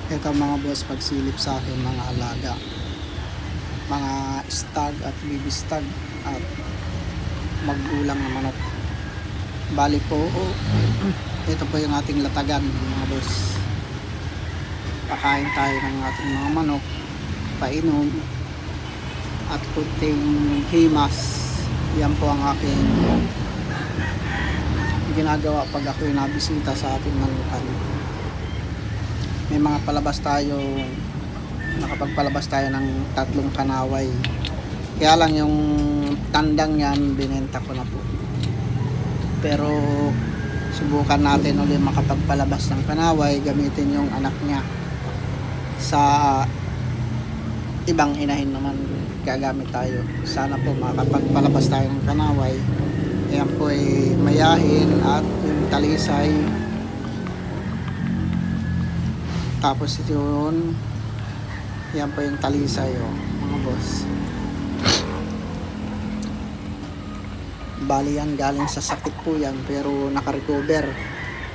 Ito mga boss, pagsilip sa akin mga alaga, mga stag at baby stag at maggulang na manok. Bali po, ito po yung ating latagan mga boss. Pakain tayo ng ating mga manok, painom at kunting himas. Yan po ang aking ginagawa pag ako'y nabisita sa ating manukan. May mga palabas tayo, nakapagpalabas tayo ng 3 kanaway. Kaya lang yung tandang yan binenta ko na po. Pero subukan natin ulit makapagpalabas ng kanaway, gamitin yung anak niya. Sa ibang inahin naman gagamit tayo. Sana po makapagpalabas tayo ng kanaway. Ayan po ay mayahin at yung talisay. Tapos ito yun, yan po yung talisay mga boss. Bali yan galing sa sakit po yan, pero nakarecover.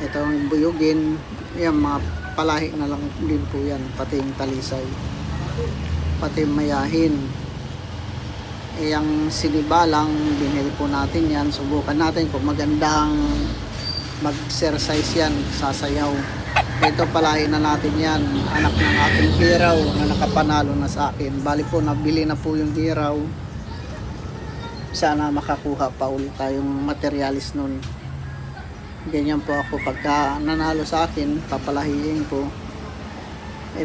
Ito yung buyugin, yan mga palahi na lang din po yan, pati yung talisay, pati yung mayahin. Yung sinibalang binili po natin yan, subukan natin kung magandang mag-exercise yan, sasayaw. Ito palahin na natin yan, anak ng ating hiraw na nakapanalo na sa akin. Bali po nabili na po yung hiraw. Sana makakuha pa ulit tayong materialis nun. Ganyan po ako, pagka nanalo sa akin papalahiin ko.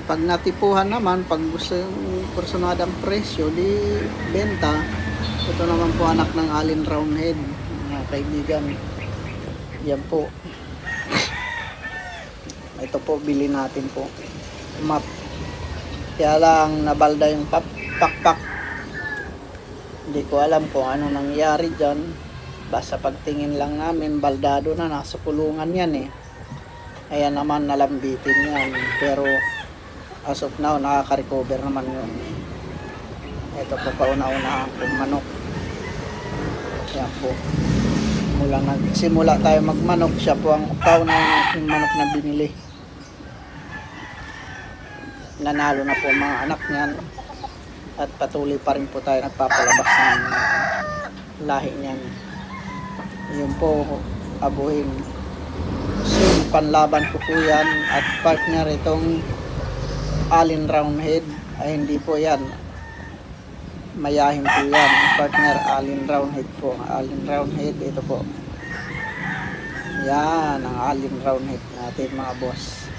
Pag natipuhan naman, pag gusto yung personadang presyo, di benta. Ito naman po anak ng Alin Roundhead, mga kaibigan. Yan po. Ito po, bili natin po. Map. Kaya lang nabalda yung pakpak. Hindi ko alam kung ano nangyari dyan. Basta pagtingin lang namin, baldado na, nasa kulungan yan eh. Ayan naman, nalambitin yan. Pero as of now, nakaka-recover naman yun. Ito po, pauna-unahan kong manok. Ayan po. Mula nagsimula tayo magmanok, siya po ang pauna-unahang manok na binili. Nanalo na po mga anak niyan at patuloy pa rin po tayo nagpapalabas ng lahi niyan. Yun po, abuhin. Soon, panlaban ko po yan at partner itong Alin Roundhead ay hindi po yan, mayahin po yan. Partner Alin Roundhead po, Alin Roundhead, ito po yan ang Alin Roundhead natin mga boss.